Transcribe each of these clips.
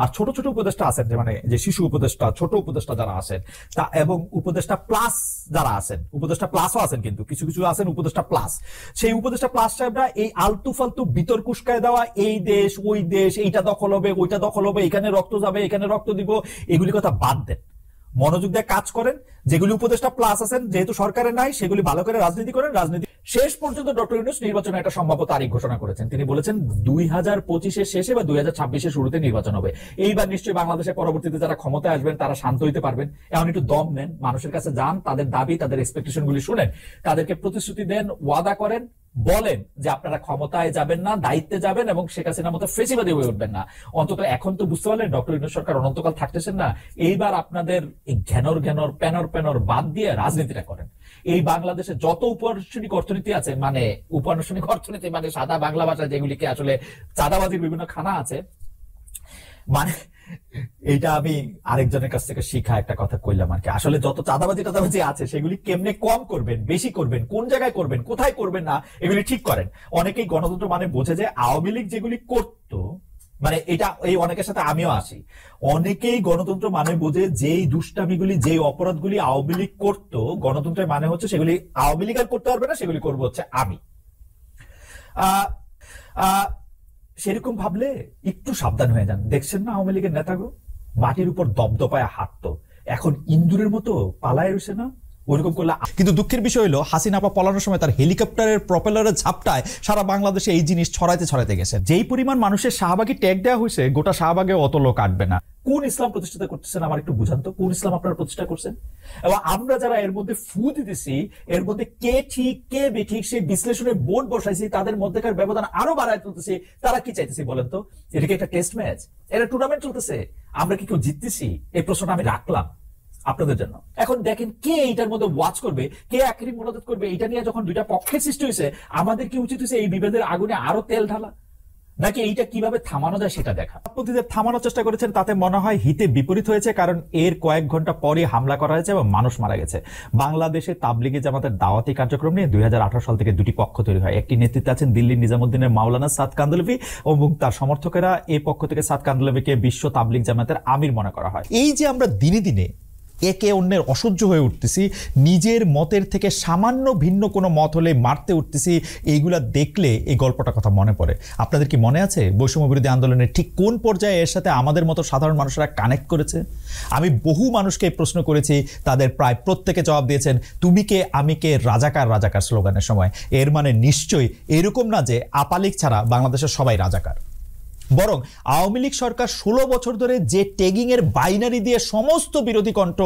আর ছোট ছোট উপদেষ্টা আছেন, যে মানে যে শিশু উপদেষ্টা, ছোট উপদেষ্টা যারা আছেন তা, এবং উপদেষ্টা প্লাস যারা আছেন, উপদেষ্টা প্লাসও আছেন, কিন্তু কিছু কিছু আছেন উপদেষ্টা প্লাস। সেই উপদেষ্টা প্লাস সাহেবরা এই আলতু ফালতু বিতর্ক উস্কায় দেওয়া, এই দেশ ওই দেশ, এইটা দখল হবে ওইটা দখল হবে, এখানে রক্ত যাবে এখানে রক্ত দিব, এগুলি কথা বাদ দেন, মনোযোগ দিয়ে কাজ করেন। যেগুলি উপদেষ্টা প্লাস আছেন যেহেতু সরকারের নাই, সেগুলি ভালো করে রাজনীতি করেন। রাজনীতি শেষ পর্যন্ত ডক্টর ইউনূস নির্বাচনে একটা সম্ভাব্য তারিখ ঘোষণা করেছেন। তিনি বলেছেন 2025-এর শেষে বা 2026-এর শুরুতে নির্বাচন হবে। এইবার নিশ্চয়ই বাংলাদেশে পরবর্তীতে যারা ক্ষমতায় আসবেন তারা শান্ত হইতে পারবেন। এখন একটু দম নেন, মানুষের কাছে যান, তাদের দাবি তাদের এক্সপেকটেশন গুলি শুনেন, তাদেরকে প্রতিশ্রুতি দেন, ওয়াদা করেন, বলেন যে আপনারা ক্ষমতায় যাবেন না, দায়িত্বে যাবেন এবং শেখ হাসিনার মতো ফেসিবাদী হয়ে উঠবেন না। অন্তত এখন তো বুঝতে পারলেন ডক্টর ইউনূস সরকার অনন্তকাল থাকতেছেন না। এইবার আপনাদের এই ঘ্যানর ঘ্যানর প্যানর প্যানর বাদ দিয়ে রাজনীতিটা করেন। এই বাংলাদেশে যত উপানুষ্ঠানিক অর্থনীতি আছে, মানে উপানুষ্ঠানিক অর্থনীতি মানে সাদা বাংলা ভাষা যেগুলিকে আসলে চাঁদাবাজির বিভিন্ন খানা আছে, মানে এইটা আমি আরেকজনের কাছ থেকে শিখা একটা কথা কইলাম আর কি। আসলে যত চাঁদাবাজি আছে সেগুলি কেমনে কম করবেন, বেশি করবেন, কোন জায়গায় করবেন, কোথায় করবেন না, এগুলি ঠিক করেন। অনেকেই গণতন্ত্র মানে বোঝে যে আওয়ামী লীগ যেগুলি করতো, মানে এটা এই অনেকের সাথে আমিও আসি, অনেকেই গণতন্ত্র মানে বোঝে যেই দুষ্টামিগুলি যেই অপরাধগুলি আওয়ামী লীগ করতো, গণতন্ত্রের মানে হচ্ছে সেগুলি আওয়ামী লীগ আর করতে পারবে না, সেগুলি করবো হচ্ছে আমি। সেরকম ভাবলে একটু সাবধান হয়ে যান। দেখছেন না আওয়ামী লীগের নেতাগুলো মাটির উপর দপদপায় হাঁটতো, এখন ইন্দুরের মতো পালায় রয়েছে না, ওরকম করলে। কিন্তু দুঃখের বিষয় হলো হাসিনা আপা পলানোর সময় তার হেলিকপ্টারের প্রপেলারের ঝাপটায় সারা বাংলাদেশে এই জিনিস ছড়াইতে গেছে। যেই পরিমাণ মানুষের শাহবাগী ট্যাগ দেওয়া হয়েছে, গোটা শাহবাগে অত লোক কাটবে না। কোন ইসলাম প্রতিষ্ঠা করতেছেন আমার একটু বুঝান তো, কোন ইসলাম আপনারা প্রতিষ্ঠা করছেন? এবং আমরা যারা এর মধ্যে ফু দিতেছি, এর মধ্যে কে ঠিক কে বেঠিক সেই বিশ্লেষণের বোর্ড বসাইছি, তাদের মধ্যেকার ব্যবধান আরো বাড়ায় তুলতেছি, তারা কি চাইতেছি বলেন তো? এটা কি একটা টেস্ট ম্যাচ? এটা টুর্নামেন্ট চলতেছে? আমরা কি কেউ জিততেছি? এই প্রশ্নটা আমি রাখলাম আপনাদের জন্য। এখন দেখেন কে এইটার মধ্যে ওয়াচ করবে, কে আখেরি মোনাজাত করবে, এটা নিয়ে যখন দুইটা পক্ষের সৃষ্টি হয়েছে, আমাদের কি উচিত হয়েছে এই বিভেদের আগুনে আরো তেল ঢালা, নাকি এইটা কিভাবে থামানো যায় সেটা দেখা? আপত্তিদের থামানোর চেষ্টা করেছেন, তাতে মনে হয় হিতে বিপরীত হয়েছে, কারণ এর কয়েক ঘন্টা পরে হামলা করা হয়েছে এবং মানুষ মারা গেছে। বাংলাদেশে তাবলিগে জামাতের দাওয়াতি কার্যক্রম নিয়ে 2018 সাল থেকে দুটি পক্ষ তৈরি হয়। একটি নেতৃত্বে আছেন দিল্লির নিজামুদ্দিনের মাওলানা সাদ কান্দলভি এবং তার সমর্থকেরা। এই পক্ষ থেকে সাদ কান্দলভিকে বিশ্ব তাবলিগ জামাতের আমির মনে করা হয়। এই যে আমরা দিনে দিনে একে অন্যের অসহ্য হয়ে উঠতেছি, নিজের মতের থেকে সামান্য ভিন্ন কোনো মত হলে মারতে উঠতেছি, এইগুলা দেখলে এই গল্পটা কথা মনে পড়ে। আপনাদের কি মনে আছে বৈষম্য বিরোধী আন্দোলনের ঠিক কোন পর্যায়ে এর সাথে আমাদের মতো সাধারণ মানুষরা কানেক্ট করেছে? আমি বহু মানুষকে প্রশ্ন করেছি, তাদের প্রায় প্রত্যেকে জবাব দিয়েছেন তুমি কে আমি কে, রাজাকার রাজাকার স্লোগানের সময়। এর মানে নিশ্চয়ই এরকম না যে আপালিক ছাড়া বাংলাদেশের সবাই রাজাকার, বরং আওয়ামী লীগ সরকার 16 বছর ধরে যে ট্যাগিং এর বাইনারি দিয়ে সমস্ত বিরোধী কণ্ঠ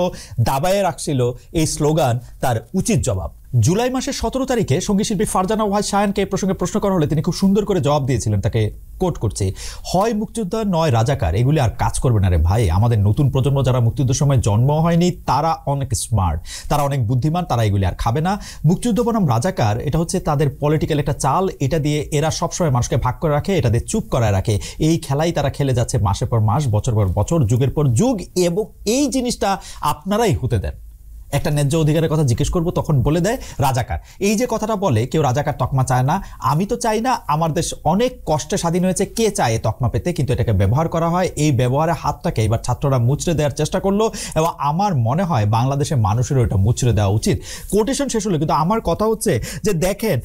দাবায়ে রাখছিল, এই স্লোগান তার উচিত জবাব। জুলাই মাসের 17 তারিখে সঙ্গীতশিল্পী ফারজানা ওয়াহিদ শায়ানকে এই প্রসঙ্গে প্রশ্ন করা হলে তিনি খুব সুন্দর করে জবাব দিয়েছিলেন, তাকে কোট করছি, হয় মুক্তিযোদ্ধা নয় রাজাকার, এগুলি আর কাজ করবে না রে ভাই। আমাদের নতুন প্রজন্ম যারা মুক্তিযুদ্ধের সময় জন্ম হয়নি তারা অনেক স্মার্ট, তারা অনেক বুদ্ধিমান, তারা এগুলি আর খাবে না। মুক্তিযুদ্ধ বনাম রাজাকার এটা হচ্ছে তাদের পলিটিক্যাল একটা চাল, এটা দিয়ে এরা সবসময় মানুষকে ভাগ করে রাখে, এটা দিয়ে চুপ করায় রাখে। এই খেলাই তারা খেলে যাচ্ছে মাসের পর মাস, বছর পর বছর, যুগের পর যুগ, এবং এই জিনিসটা আপনারাই হতে দেন। একটা ন্যায্য অধিকারের কথা জিজ্ঞেস করবো তখন বলে দেয় রাজাকার। এই যে কথাটা বলে কেউ রাজাকার তকমা চায় না, আমি তো চাই না। আমার দেশ অনেক কষ্টে স্বাধীন হয়েছে, কে চায় তকমা পেতে? কিন্তু এটাকে ব্যবহার করা হয়, এই ব্যবহারের হাতটাকে এবার ছাত্ররা মুচড়ে দেওয়ার চেষ্টা করলো এবং আমার মনে হয় বাংলাদেশের মানুষেরও এটা মুচড়ে দেওয়া উচিত। কোটেশন শেষ হলো, কিন্তু আমার কথা হচ্ছে যে দেখেন,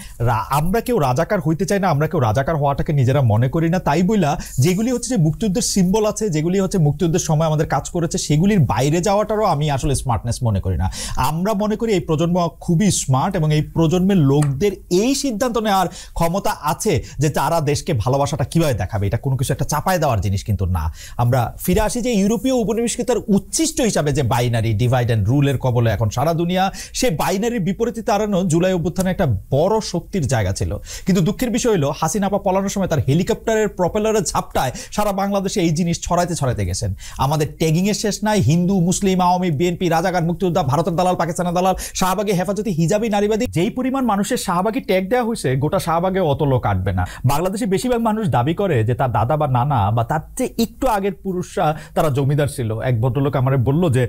আমরা কেউ রাজাকার হইতে চাই না, আমরা কেউ রাজাকার হওয়াটাকে নিজেরা মনে করি না। তাই বইলা যেগুলি হচ্ছে যে মুক্তিযুদ্ধের সিম্বল আছে, যেগুলি হচ্ছে মুক্তিযুদ্ধের সময় আমাদের কাজ করেছে, সেগুলির বাইরে যাওয়াটারও আমি আসলে স্মার্টনেস মনে করি না। আমরা মনে করি এই প্রজন্ম খুবই স্মার্ট এবং এই প্রজন্মের লোকদের এই সিদ্ধান্ত নেওয়ার ক্ষমতা আছে যে তারা দেশকে ভালোবাসাটা কিভাবে দেখাবে। এটা কোনো কিছু একটা চাপায় দেওয়ার জিনিস কিন্তু না। আমরা ফিরে আসি যে ইউরোপীয় উপনিবেশিকতার উচ্ছিষ্ট হিসাবে যে বাইনারি ডিভাইড অ্যান্ড রুলের কবলে এখন সারা দুনিয়া, সেই বাইনারির বিপরীতে দাঁড়ানো জুলাই অভ্যুত্থানে একটা বড় শক্তির জায়গা ছিল। কিন্তু দুঃখের বিষয় হলো হাসিনা আপা পলানোর সময় তার হেলিকপ্টারের প্রপেলারের ঝাপটায় সারা বাংলাদেশে এই জিনিস ছড়াইতে গেছেন। আমাদের ট্যাগিং এর শেষ নাই, হিন্দু মুসলিম আওয়ামী বিএনপি রাজাকার মুক্তিযোদ্ধা ভারতের দালাল পাকিস্তানের দালাল শাহবাগী হেফাজতি হিজাবি নারীবাদী, যেই পরিমাণ মানুষের শাহবাগী ট্যাগ দেওয়া হয়েছে গোটা শাহবাগে অত লোক কাটবে না। বাংলাদেশে বেশিরভাগ মানুষ দাবি করে যে তার দাদা বা নানা বা তার চেয়ে একটু আগের পুরুষরা তারা জমিদার ছিল। এক ভদ্রলোক আমার বলল যে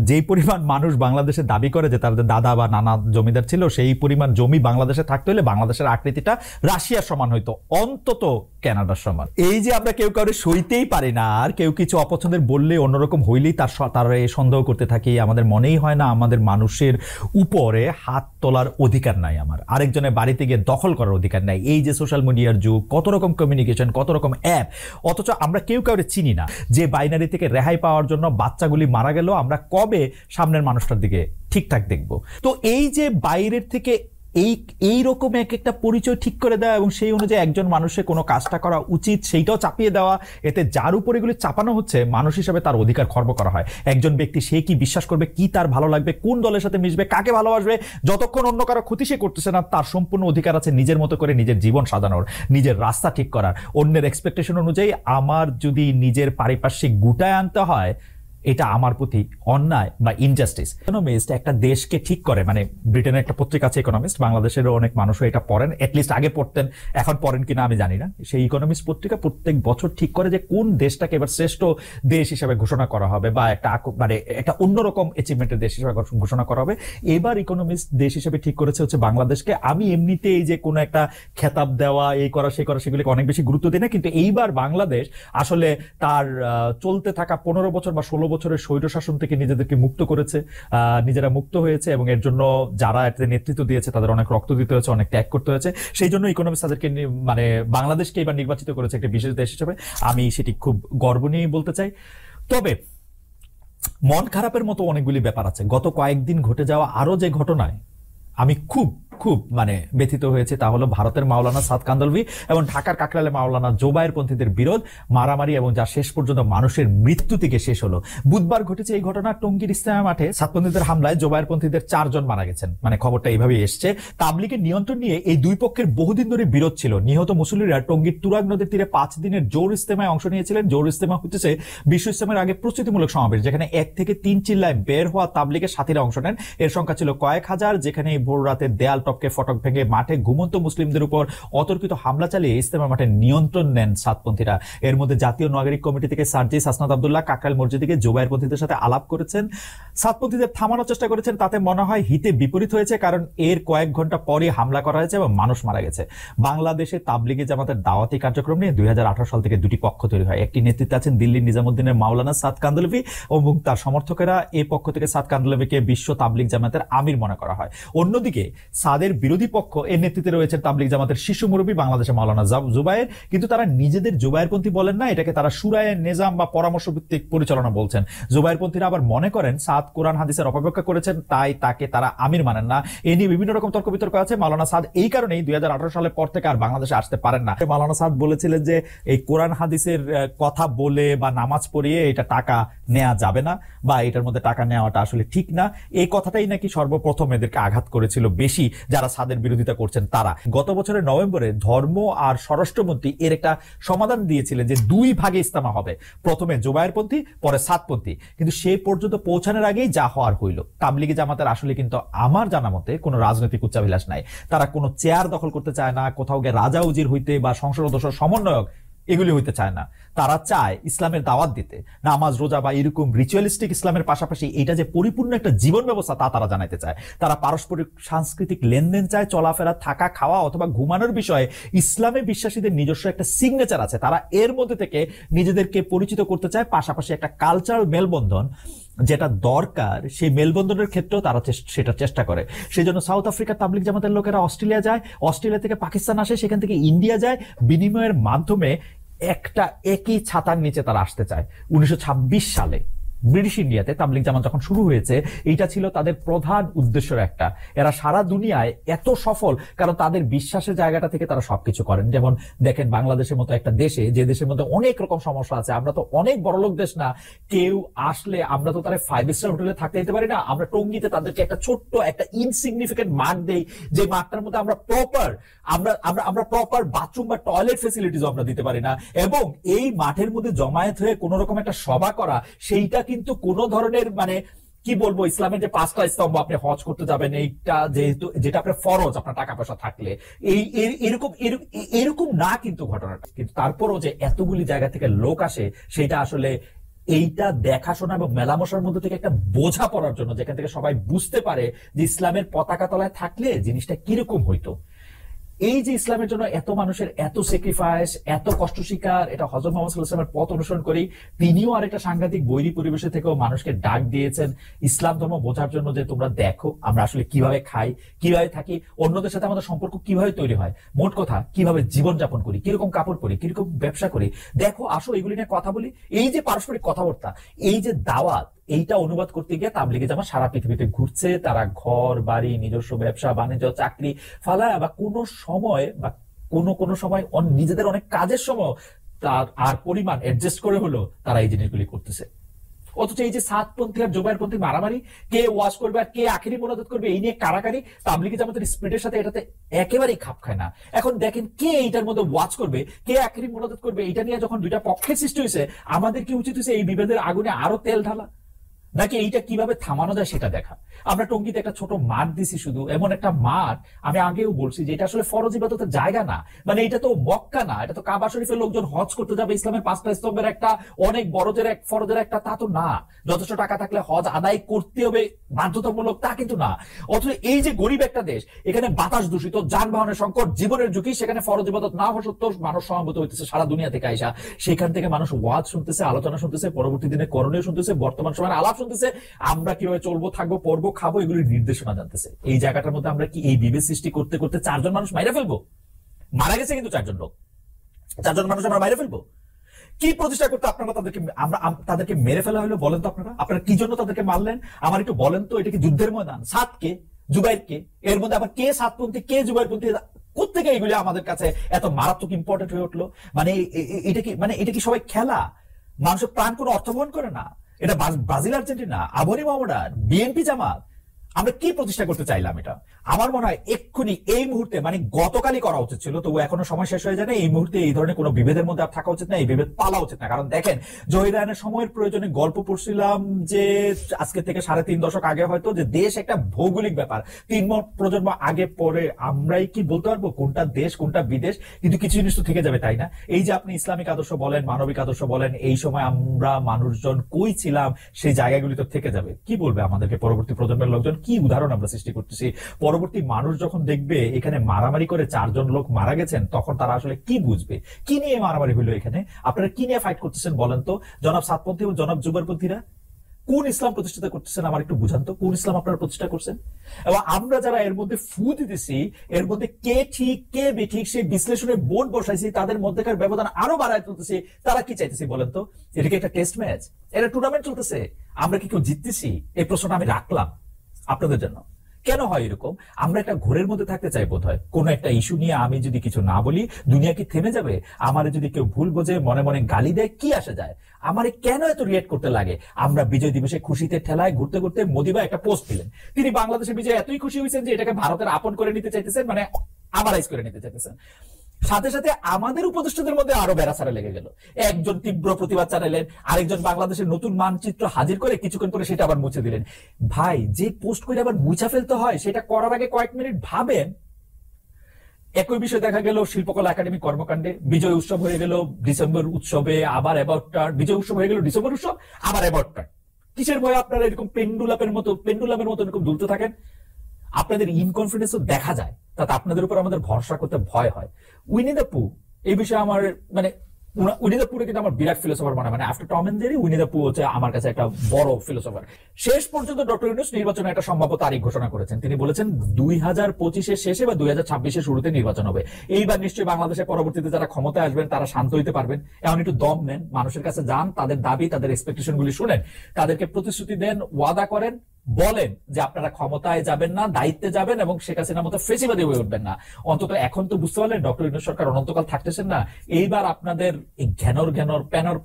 যেই পরিমাণ মানুষ বাংলাদেশে দাবি করে যে তাদের দাদা বা নানা জমিদার ছিল, সেই পরিমাণ জমি বাংলাদেশে থাকতে হলে বাংলাদেশের আকৃতিটা রাশিয়ার সমান হইতো, অন্তত কানাডার সমান। এই যে আমরা কেউ কাউরে সইতেই পারি না, আর কেউ কিছু অপছন্দের বললে অন্যরকম হইলেই তার সন্দেহ করতে থাকি। আমাদের মনেই হয় না আমাদের মানুষের উপরে হাত তোলার অধিকার নাই, আমার আরেকজনের বাড়িতে গিয়ে দখল করার অধিকার নাই। এই যে সোশ্যাল মিডিয়ার যুগ, কত রকম কমিউনিকেশন, কত রকম অ্যাপ, অথচ আমরা কেউ কাউরে চিনি না। যে বাইনারি থেকে রেহাই পাওয়ার জন্য বাচ্চাগুলি মারা গেল, আমরা কবে সামনের মানুষটার দিকে ঠিকঠাক দেখব? তো এই যে বাইরের থেকে এই রকম এক একটা পরিচয় ঠিক করে দেওয়া এবং সেই অনুযায়ী একজন মানুষের কোনো কাজটা করা উচিত সেইটাও চাপিয়ে দেওয়া, এতে যার উপর এগুলি চাপানো হচ্ছে মানুষ হিসেবে তার অধিকার খর্ব করা হয়। একজন ব্যক্তি সে কি বিশ্বাস করবে, কি তার ভালো লাগবে, কোন দলের সাথে মিশবে, কাকে ভালোবাসবে, যতক্ষণ অন্য কারো ক্ষতি সে করতেছে না, তার সম্পূর্ণ অধিকার আছে নিজের মতো করে নিজের জীবন সাজানোর, নিজের রাস্তা ঠিক করার। অন্যের এক্সপেকটেশন অনুযায়ী আমার যদি নিজের পারিপার্শ্বিক গুটায় আনতে হয়, এটা আমার প্রতি অন্যায় বা ইনজাস্টিস। ইকোনমিস্ট একটা দেশকে ঠিক করে, মানে ব্রিটেনের একটা পত্রিকা আছে ইকোনমিস্ট, বাংলাদেশেরও অনেক মানুষও এটা পড়েন, এটলিস্ট আগে পড়তেন, এখন পড়েন কিনা আমি জানি না। সেই ইকোনমিস্ট পত্রিকা প্রত্যেক বছর ঠিক করে যে কোন দেশটাকে এবার শ্রেষ্ঠ দেশ হিসেবে ঘোষণা করা হবে বা একটা অন্যরকম অ্যাচিভমেন্টের দেশ হিসেবে ঘোষণা করা হবে। এবার ইকোনমিস্ট দেশ হিসেবে ঠিক করেছে হচ্ছে বাংলাদেশকে। আমি এমনিতে এই যে কোনো একটা খেতাব দেওয়া, এই করা সেই করা, সেগুলিকে অনেক বেশি গুরুত্ব দিই না, কিন্তু এইবার বাংলাদেশ আসলে তার চলতে থাকা 15 বছর বা 16 বছরের স্বৈর শাসন থেকে নিজেদেরকে মুক্ত করেছে, নিজেরা মুক্ত হয়েছে, এবং এর জন্য যারা এতে নেতৃত্ব দিয়েছে তাদের অনেক রক্ত দিতে হয়েছে, অনেক ত্যাগ করতে হয়েছে। সেই জন্য ইকোনমিক্স তাদেরকে মানে বাংলাদেশকে এবার নির্বাচিত করেছে একটা বিশেষ দেশ হিসেবে। আমি সেটি খুব গর্ব নিয়ে বলতে চাই। তবে মন খারাপের মতো অনেকগুলি ব্যাপার আছে। গত কয়েকদিন ঘটে যাওয়া আরো যে ঘটনায় আমি খুব মানে ব্যথিত হয়েছে, তা হলো ভারতের মাওলানা সাদ কান্দলভি এবং ঢাকার কাকরাইলে মাওলানা জোবায়েরপন্থীদের বিরোধ, মারামারি, এবং যা শেষ পর্যন্ত মানুষের মৃত্যু থেকে শেষ হলো। বুধবার ঘটেছে এই ঘটনা। টঙ্গীর ইস্তেমা মাঠে সাতপন্থীদের হামলায় জোবায়েরপন্থীদের 4 জন মারা গেছেন, মানে খবরটা এইভাবেই এসছে। তাবলিগের নিয়ন্ত্রণ নিয়ে এই দুই পক্ষের বহুদিন ধরে বিরোধ ছিল। নিহত মুসল্লিরা টঙ্গীর তুরাগ নদীর তীরে 5 দিনের জোর ইস্তেমায় অংশ নিয়েছিলেন। জোর ইস্তেমা হচ্ছে বিশ্ব ইস্তেমার আগে প্রস্তুতিমূলক সমাবেশ, যেখানে 1 থেকে 3 চিল্লায় বের হওয়া তাবলিগের সাথীরা অংশ নেন। এর সংখ্যা ছিল কয়েক হাজার, যেখানে ভোর রাতে দেয়াল টপকে ফটক ভেঙে মাঠে ঘুমন্ত মুসলিমদের উপর অতর্কিত হামলা চালিয়ে ইস্তেমা মাঠে নিয়ন্ত্রণ নেন সাতপন্থীরা। এর মধ্যে জাতীয় নাগরিক কমিটি থেকে সার্জিস হাসনাত আব্দুল্লাহ কাকরাইল মসজিদে গিয়ে জোবায়েরপন্থীদের সাথে আলাপ করেছেন, সাতপন্থীদের থামানোর চেষ্টা করেছেন। তাতে মনে হয় হিতে বিপরীত হয়েছে, কারণ এর কয়েক ঘন্টা পরে হামলা করা হয়েছে এবং মানুষ মারা গেছে। বাংলাদেশে তাবলিগে জামাতের দাওয়াতি কার্যক্রম নিয়ে 2018 সাল থেকে 2টি পক্ষ তৈরি হয়। একটি নেতৃত্বে আছেন দিল্লির নিজামুদ্দিনের মাওলানা সাদ কান্দলভি এবং তার সমর্থকেরা। এই পক্ষ থেকে সাদ কান্দলভিকে বিশ্ব তাবলিগ জামাতের আমির মনে করা হয়। অন্যদিকে সাদের বিরোধী পক্ষ, এর নেতৃত্বে রয়েছেন তাবলিগ জামাতের শীর্ষ মুরব্বী বাংলাদেশের মাওলানা জুবায়ের, কিন্তু তারা নিজেদের জুবায়েরপন্থী বলেন না, এটাকে তারা শুরায়ে নিজাম বা পরামর্শ ভিত্তিক পরিচালনা বলছেন। জুবায়েরপন্থীরা আবার মনে করেন সাদ কোরআন হাদিসের অপব্যাখ্যা করেছেন, তাই তাকে তারা আমির মানেন না। এ নিয়ে বিভিন্ন রকম তর্ক বিতর্ক আছে। মাওলানা সাদ এই কারণেই 2018 সালের পর থেকে আর বাংলাদেশে আসতে পারেন না। মাওলানা সাদ বলেছিলেন যে এই কোরআন হাদিসের কথা বলে বা নামাজ পড়িয়ে এটা টাকা নেওয়া যাবে না, বা এটার মধ্যে টাকা নেওয়াটা আসলে ঠিক না। এই কথাটাই নাকি সর্বপ্রথম এদেরকে আঘাত করেছিল বেশি, যারা সাদের বিরোধিতা করছেন তারা। গত বছরের নভেম্বরে ধর্ম আর স্বরাষ্ট্রমন্ত্রী এর একটা সমাধান দিয়েছিলেন যে 2 ভাগে ইস্তেমা হবে, প্রথমে জোবায়েরপন্থী, পরে সাতপন্থী। কিন্তু সেই পর্যন্ত পৌঁছানোর আগেই যা হওয়ার হইল। তাবলিগে জামাতের আসলে কিন্তু আমার জানা মতে কোনো রাজনৈতিক উচ্চাভিলাষ নাই। তারা কোনো চেয়ার দখল করতে চায় না, কোথাও গিয়ে রাজা উজির হইতে বা সংসদ সদস্য সমন্বয়ক এগুলি হইতে চায় না। তারা চায় ইসলামের দাওয়াত দিতে, নামাজ রোজা বা এরকম রিচুয়ালিস্টিক ইসলামের পাশাপাশি এটা যে পরিপূর্ণ একটা জীবন ব্যবস্থা তা তারা জানাইতে চায়। তারা পারস্পরিক সাংস্কৃতিক লেনদেন চায়, চলাফেরা, থাকা, খাওয়া অথবা ঘুমানোর বিষয়ে ইসলামে বিশ্বাসীদের নিজস্ব একটা সিগনেচার আছে, তারা এর মধ্যে থেকে নিজেদেরকে পরিচিত করতে চায়। পাশাপাশি একটা কালচারাল মেলবন্ধন যেটা দরকার, সেই মেলবন্ধনের ক্ষেত্রেও তারা সেটা চেষ্টা করে। সেই জন্য সাউথ আফ্রিকার তাবলিগ জামাতের লোকেরা অস্ট্রেলিয়া যায়, অস্ট্রেলিয়া থেকে পাকিস্তান আসে, সেখান থেকে ইন্ডিয়া যায়, বিনিময়ের মাধ্যমে একটা একই ছাতার নিচে তারা আসতে চায়। 1926 সালে ব্রিটিশ ইন্ডিয়াতে তাবলিগ জামাত যখন শুরু হয়েছে, এইটা ছিল তাদের প্রধান উদ্দেশ্যের একটা। এরা সারা দুনিয়ায় এত সফল কারণ তাদের বিশ্বাসের জায়গাটা থেকে তারা সবকিছু করেন। যেমন দেখেন বাংলাদেশের মতো একটা দেশে, যে দেশের মধ্যে অনেক রকম সমস্যা আছে, আমরা তো অনেক বড়লোক দেশ না, কেউ আসলে আমরা তো তারা 5 স্টার হোটেলে থাকতে দিতে পারি না। আমরা টঙ্গীতে তাদেরকে একটা ছোট্ট একটা ইনসিগনিফিকেন্ট মাঠ দেই, যে মাঠটার মধ্যে আমরা প্রপার বাথরুম বা টয়লেট ফেসিলিটিস আমরা দিতে পারি না। এবং এই মাঠের মধ্যে জমায়েত হয়ে কোন রকম একটা সভা করা, সেইটা কিন্তু কোন ধরনের মানে কি বলবো, ইসলামের যে 5টা স্তম্ভ, আপনি হজ করতে যাবেন, এইটা যেহেতু যেটা আপনার ফরজ, আপনার টাকা পয়সা থাকলে এরকম না কিন্তু ঘটনাটা। কিন্তু তারপরও যে এতগুলি জায়গা থেকে লোক আসে, সেটা আসলে এইটা দেখাশোনা এবং মেলামশার মধ্যে থেকে একটা বোঝা পড়ার জন্য, যেখান থেকে সবাই বুঝতে পারে যে ইসলামের পতাকা তলায় থাকলে জিনিসটা কিরকম হইতো। এই যে ইসলামের জন্য এত মানুষের এত স্যাক্রিফাইস, এত কষ্ট স্বীকার, এটা হযরত মুহাম্মদ সাল্লাল্লাহু আলাইহি ওয়াসাল্লামের পথ অনুসরণ করি। তিনিও আরেকটা সাংঘাতিক বৈরী পরিবেশে থেকেও মানুষকে ডাক দিয়েছেন ইসলাম ধর্ম বোঝার জন্য, যে তোমরা দেখো আমরা আসলে কিভাবে খাই, কিভাবে থাকি, অন্যদের সাথে আমাদের সম্পর্ক কিভাবে তৈরি হয়, মোট কথা কিভাবে জীবনযাপন করি, কিরকম কাপড় পরি, কিরকম ব্যবসা করি, দেখো আসো এগুলি নিয়ে কথা বলি। এই যে পারস্পরিক কথাবার্তা, এই যে দাওয়াত, এইটা অনুবাদ করতে গিয়ে তাবলিগি জামাত সারা পৃথিবীতে ঘুরছে। তারা ঘর বাড়ি, নিজস্ব ব্যবসা বাণিজ্য, চাকরি ফালায় বা কোনো সময় বা কোনো সময় নিজেদের অনেক কাজের সময় তার আর পরিমাণ অ্যাডজাস্ট করে হলো তারা এই জিনিসগুলি করতেছে। অথচ এই যে সাতপন্থী আর জোবায়েরপন্থী মারামারি, কে ওয়াজ করবে আর কে আখেরি মোনাজাত করবে, এই নিয়ে কারাকারি তাবলিগি জামাতের স্পিরিটের সাথে এটাতে একেবারেই খাপ খায় না। এখন দেখেন কে এইটার মধ্যে ওয়াজ করবে, কে আখেরি মোনাজাত করবে, এটা নিয়ে যখন দুইটা পক্ষের সৃষ্টি হয়েছে, আমাদের কি উচিত হয়েছে এই বিভেদের আগুনে আরো তেল ঢালা, নাকি এইটা কিভাবে থামানো যায় সেটা দেখা? আমরা টঙ্গীতে একটা ছোট মাঠ দিছি, শুধু এমন একটা মাঠ, আমি আগেও বলছি যে এটা আসলে ফরজ ইবাদতের জায়গা না, মানে এটা তো মক্কা না, এটা তো কাবা শরীফের লোকজন হজ করতে যাবে, ইসলামের 5টা স্তম্ভের একটা অনেক বড়দের এক ফরজের একটা, তা তো না। যথেষ্ট টাকা থাকলে হজ আদায় করতে হবে বাধ্যতামূলক, তা কিন্তু না। অথচ এই যে গরিব একটা দেশ, এখানে বাতাস দূষিত, যানবাহনের সংকট, জীবনের ঝুঁকি, সেখানে ফরজ ইবাদত না হওয়া সত্ত্বেও মানুষ সমাবেত হইতেছে সারা দুনিয়া থেকে আইসা, সেখান থেকে মানুষ ওয়াজ শুনতেছে, আলোচনা শুনতেছে, পরবর্তী দিনে করণীয় শুনতেছে, বর্তমান সময়ের আলাপ শুনতেছে, আমরা কিভাবে চলবো, থাকবো, পড়বো, খাবো, এগুলির নির্দেশনা জানতেছে। এই জায়গাটার মধ্যে আমরা কি এই বিভেদ সৃষ্টি করতে করতে 4 জন মানুষ মাইরা ফেলবো? মারা গেছে কিন্তু 4 জন লোক, 4 জন মানুষ আমরা মাইরা ফেলবো? কি প্রতিষ্ঠা করতে আপনারা তাদেরকে মেরে ফেলা হলো? বলেন তো আপনারা কি জন্য তাদেরকে মারলেন? আমার একটু বলেন তো, এটা কি যুদ্ধের ময়দান? সাতকে, জুবাইরকে, এর মধ্যে আবার কে সাতপন্থী, কে জুবাইরপন্থী, কোত্থেকে এগুলি আমাদের কাছে এত মারাত্মক ইম্পর্টেন্ট হয়ে উঠলো? মানে এটা কি সবাই খেলা? মানুষের প্রাণ কোনো অর্থ বহন করে না? এটা ব্রাজিল, আর্জেন্টিনা, আবহানী মামুডার, বিএনপি, জামাত, আমরা কি প্রতিষ্ঠা করতে চাইলাম? এটা আমার মনে হয় এক্ষুনি এই মুহূর্তে, মানে গতকালই করা উচিত ছিল, তবু এখনো সময় শেষ হয়ে যায় না। এই মুহূর্তে এই ধরনের কোনো বিভেদের মধ্যে থাকা উচিত না, এই বিভেদ পালা উচিত না। কারণ দেখেন, জহিরায়নের সময়ের প্রয়োজনে গল্প পড়ছিলাম যে আজকে থেকে 3.5 দশক আগে হয়তো, যে দেশ একটা ভৌগোলিক ব্যাপার, 3 প্রজন্ম আগে পরে আমরাই কি বলতে পারবো কোনটা দেশ কোনটা বিদেশ? কিন্তু কিছু জিনিস তো থেকে যাবে, তাই না? এই যে আপনি ইসলামিক আদর্শ বলেন, মানবিক আদর্শ বলেন, এই সময় আমরা মানুষজন কই ছিলাম, সেই জায়গাগুলি তো থেকে যাবে। কি বলবে আমাদেরকে পরবর্তী প্রজন্মের লোকজন? কি উদাহরণ আমরা সৃষ্টি করতেছি? পরবর্তী মানুষ যখন দেখবে এখানে মারামারি করে 4 জন লোক মারা গেছেন, তখন তারা আসলে কি বুঝবে? কি নিয়ে মারামারি হইলো এখানে? আপনারা কি নিয়ে ফাইট করতেছেন বলেন তো, জনাব সাতপন্থী এবং জনাব জুবাইরপন্থীরা? কোন ইসলাম প্রতিষ্ঠা করতেছেন আমার একটু বুঝান তো, কোন ইসলাম আপনারা প্রতিষ্ঠা করছেন? এবং আমরা যারা এর মধ্যে ফু দিতেছি, এর মধ্যে কে ঠিক কে বেঠিক সেই বিশ্লেষণে বোর্ড বসাইছি, তাদের মধ্যেকার ব্যবধান আরো বাড়ায় তুলতেছি, তারা কি চাইতেছি বলেন তো? এটা কি একটা টেস্ট ম্যাচ? এটা টুর্নামেন্ট চলতেছে? আমরা কি কেউ জিততেছি? এই প্রশ্নটা আমি রাখলাম আপনাদের জন্য। কেন হয় এরকম? আমরা একটা ঘোরের মধ্যে থাকতে চাই বোধ হয়। কোন একটা ইস্যু নিয়ে আমি যদি কিছু না বলি, দুনিয়া কি থেমে যাবে? আমারে যদি কেউ ভুল বোঝে, মনে মনে গালি দেয়, কি আসে যায়? আমারে কেন এত রিয়েক্ট করতে লাগে? আমরা বিজয় দিবসে খুশিতে ঠেলায় ঘুরতে ঘুরতে মোদিবা একটা পোস্ট দিলেন, তিনি বাংলাদেশের বিজয় এতই খুশি হয়েছেন যে এটাকে ভারতের আপন করে নিতে চাইতেছেন, মানে আমারাইজ করে নিতে চাইতেছেন। সাথে সাথে আমাদের উপদেষ্টাদের মধ্যে আরো বেড়াছাড়া লেগে গেল। একজন তীব্র প্রতিবাদ জানালেন, আরেকজন বাংলাদেশের নতুন মানচিত্র হাজির করে কিছুক্ষণ পরে সেটা আবার মুছে দিলেন। ভাই, যে পোস্ট করে আবার মুছা ফেলতে হয়, সেটা করার আগে কয়েক মিনিট ভাবেন। একই বিষয় দেখা গেল শিল্পকলা একাডেমি কর্মকাণ্ডে। বিজয় উৎসব হয়ে গেল ডিসেম্বর উৎসবে, আবার অ্যাবাউট টার্ন। বিজয় উৎসব হয়ে গেল ডিসেম্বর উৎসব, আবার অ্যাবাউট টার্ন। কিসের ভয় আপনারা এরকম পেন্ডুলামের মতো এরকম দুলতে থাকেন? আপনাদের ইনকনফিডেন্সও দেখা যায়, তাতে আপনাদের উপর আমাদের ভরসা করতে ভয় হয়। উইনি দ্য পু, এই বিষয়ে আমার মানে উইনি দ্য পুরে কিন্তু আমার বিরাট ফিলোসফার মনে হয়। মানে after Tom and Jerry, Winnie the Pooh হচ্ছে আমার কাছে একটা বড় ফিলোসফার। শেষ পর্যন্ত ডক্টর ইউনূস নির্বাচনে একটা সম্ভাব্য তারিখ ঘোষণা করেছেন। তিনি বলেছেন 2025-এর শেষে বা 2026-এর শুরুতে নির্বাচন হবে। এইবার নিশ্চয়ই বাংলাদেশের পরবর্তীতে যারা ক্ষমতায় আসবেন তারা শান্ত হইতে পারবেন। এখন একটু দম নেন, মানুষের কাছে যান, তাদের দাবি তাদের এক্সপেকটেশন গুলি শুনেন, তাদেরকে প্রতিশ্রুতি দেন, ওয়াদা করেন, বলেন যে আপনারা ক্ষমতায় যাবেন না, দায়িত্বে যাবেন এবং শেখ হাসিনার মতো ফেসিবাদী হয়ে উঠবেন না। অন্তত এখন তো বুঝতে পারলেন ডক্টর ইউনূস সরকার অনন্তকাল থাকতেছেন না। এইবার আপনাদের এই ঘ্যানর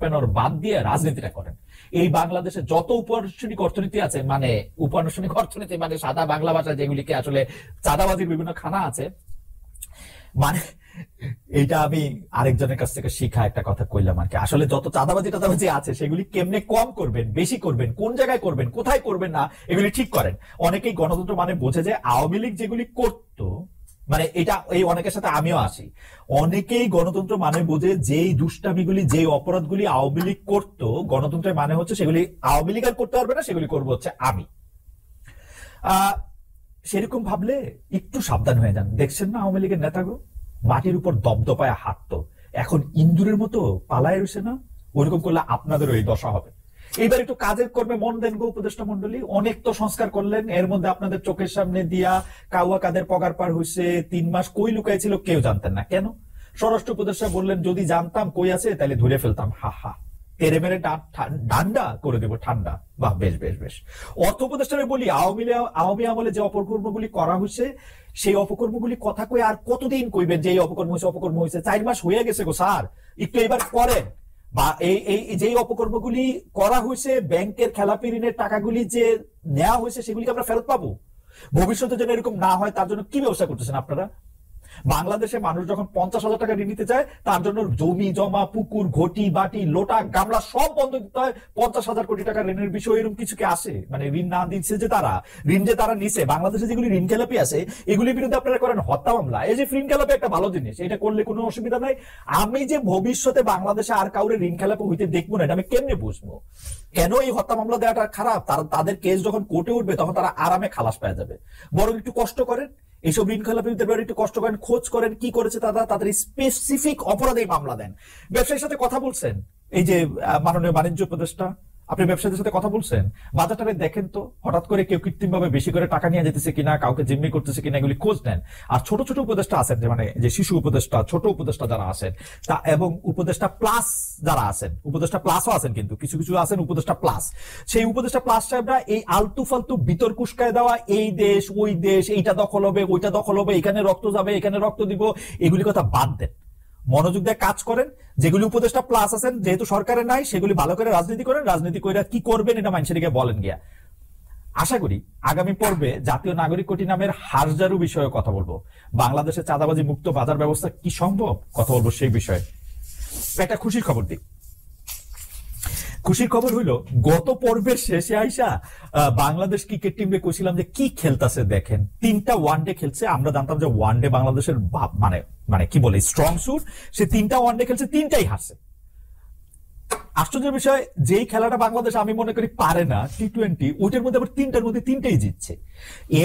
প্যানর বাদ দিয়ে রাজনীতিটা করেন। এই বাংলাদেশে যত উপানুষ্ঠানিক অর্থনীতি আছে, মানে উপানুষ্ঠানিক অর্থনীতি মানে সাদা বাংলা ভাষা যেগুলিকে আসলে চাঁদাবাজির বিভিন্ন খানা আছে, মানে এইটা আমি আরেকজনের কাছ থেকে শিখা একটা কথা কইলাম আর কি। আসলে যত চাঁদাবাজি আছে সেগুলি কেমনে কম করবেন, বেশি করবেন, কোন জায়গায় করবেন, কোথায় করবেন না, এগুলি ঠিক করেন। অনেকেই গণতন্ত্র মানে বোঝে যে আওয়ামী লীগ যেগুলি করতো, মানে এটা এই অনেকের সাথে আমিও আসি, অনেকেই গণতন্ত্র মানে বোঝে যেই দুষ্টামিগুলি যেই অপরাধগুলি আওয়ামী লীগ করতো, গণতন্ত্রের মানে হচ্ছে সেগুলি আওয়ামী লীগ আর করতে পারবে না, সেগুলি করবো হচ্ছে আমি। সেরকম ভাবলে একটু সাবধান হয়ে যান। দেখছেন না আওয়ামী লীগের নেতাগুলো মাটির উপর দপদপায় হাঁটতো, এখন ইন্দুরের মতো পালায় রয়েছে না? ওইরকম করলে আপনাদেরও এই দশা হবে। এইবার একটু কাজের কর্মে মন দেন গো উপদেষ্টা মন্ডলী। অনেক তো সংস্কার করলেন, এর মধ্যে আপনাদের চোখের সামনে দিয়া কাউয়া কাদের পগার পার হয়েছে, 3 মাস কই লুকাইছিল কেউ জানতেন না। কেন? স্বরাষ্ট্র উপদেষ্টা বললেন যদি জানতাম কই আছে তাহলে ধরে ফেলতাম, হা হা, তেরে মেরে ঠান্ডা করে দেবো ঠান্ডা। বাহ, বেশ বেশ বেশ। অর্থ উপদেষ্টারে বলি, আওয়ামী আমলে যে অপকর্মগুলি করা হয়েছে সেই অপকর্মগুলি কথা কই আর কতদিন কইবেন যে এই অপকর্ম হয়েছে? 4 মাস হয়ে গেছে গো স্যার, একটু এবার করেন। বা এই যে অপকর্মগুলি করা হয়েছে, ব্যাংকের খেলাপি ঋণের টাকাগুলি যে নেওয়া হয়েছে সেগুলিকে আমরা ফেরত পাবো। ভবিষ্যতে যেন এরকম না হয় তার জন্য কি ব্যবস্থা করতেছেন আপনারা? বাংলাদেশে মানুষ যখন 50,000 টাকা ঋণ নিতে চায় তার জন্য জমি জমা, পুকুর, ঘটি বাটি, লোটা গামলা সব বন্ধ দিতে হয়। 50,000 কোটি টাকা ঋণের বিষয় এরকম কিছু কি আসে? মানে ঋণ না দিচ্ছে যে তারা, ঋণ যে তারা নিছে, বাংলাদেশে যেগুলি ঋণ খেলাপি আছে এগুলির বিরুদ্ধে আপনারা করেন হত্যা মামলা। এই যে ঋণ খেলাপি একটা ভালো জিনিস, এটা করলে কোনো অসুবিধা নাই। আমি যে ভবিষ্যতে বাংলাদেশে আর কাউরে ঋণ খেলাপি হইতে দেখবো না, এটা আমি কেমনে বুঝবো? কেন এই হত্যা মামলা দেওয়াটা খারাপ? তাদের কেস যখন কোর্টে উঠবে তখন তারা আরামে খালাস পেয়ে যাবে। বরং একটু কষ্ট করেন, এইসব ঋণ খেলাপিদের একটু কষ্ট করেন, খোঁজ করেন কি করেছে তারা, তাদের স্পেসিফিক অপরাধে মামলা দেন। ব্যবসায়ীর সাথে কথা বলছেন, এই যে মাননীয় বাণিজ্য উপদেষ্টা, আপনি ব্যবসায়ীদের সাথে কথা বলছেন, বাজারটারে দেখেন তো, হঠাৎ করে কেউ কৃত্রিম ভাবে বেশি করে টাকা নিয়ে যেতেছে কিনা, কাউকে জিম্মি করতেছে কিনা, এগুলি খোঁজ নেন। আর ছোট ছোট উপদেষ্টা আছেন, যে মানে যে শিশু উপদেষ্টা, ছোট উপদেষ্টা যারা আছেন তা, এবং উপদেষ্টা প্লাস যারা আছেন, উপদেষ্টা প্লাসও আছেন কিন্তু কিছু কিছু আছেন উপদেষ্টা প্লাস, সেই উপদেষ্টা প্লাস সাহেবরা এই আলতু ফালতু বিতর্ক উস্কায় দেওয়া, এই দেশ ওই দেশ, এইটা দখল হবে ওইটা দখল হবে, এখানে রক্ত যাবে এখানে রক্ত দিব, এগুলি কথা বাদ দেন। মনোযোগ দিয়ে কাজ করেন। যেগুলি উপদেষ্টা প্লাস আছেন যেহেতু সরকারের নাই, সেগুলি ভালো করে রাজনীতি করেন। রাজনীতি করে কি করবেন এটা মানুষেরকে বলেন গিয়া। আশা করি আগামী পর্বে জাতীয় নাগরিক কোটি নামের হারজারু বিষয়ে কথা বলবো। বাংলাদেশে চাঁদাবাজি মুক্ত বাজার ব্যবস্থা কি সম্ভব কথা বলবো সেই বিষয়ে। একটা খুশির খবর দিই। খুশির খবর হইলো, গত পর্বের শেষে আইসা বাংলাদেশ ক্রিকেট টিমকে কইছিলাম যে কি খেলতেছে দেখেন, 3টা ওয়ানডে খেলছে। আমরা জানতাম যে ওয়ানডে বাংলাদেশের মানে মানে কি বলে স্ট্রং সুট, সে 3টা ওয়ানডে খেলছে, 3টাই হারছে। আশ্চর্যের বিষয়, যেই খেলাটা বাংলাদেশ আমি মনে করি পারে না T20, ওইটার মধ্যে আবার 3টার মধ্যে 3টাই জিতছে।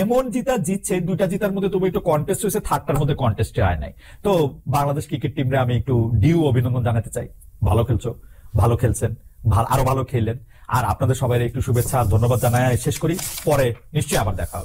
এমন জিতছে, 2টা জিতার মধ্যে তবু একটু কন্টেস্ট হয়েছে, 3টার মধ্যে কন্টেস্টে হয় নাই। তো বাংলাদেশ ক্রিকেট টিমরে আমি একটু ডিউ অভিনন্দন জানাতে চাই। ভালো খেলছো, ভালো খেলছেন, আরো ভালো খেললেন। আর আপনাদের সবাই একটু শুভেচ্ছা আর ধন্যবাদ জানাই শেষ করি। পরে নিশ্চয়ই আবার দেখা হবে।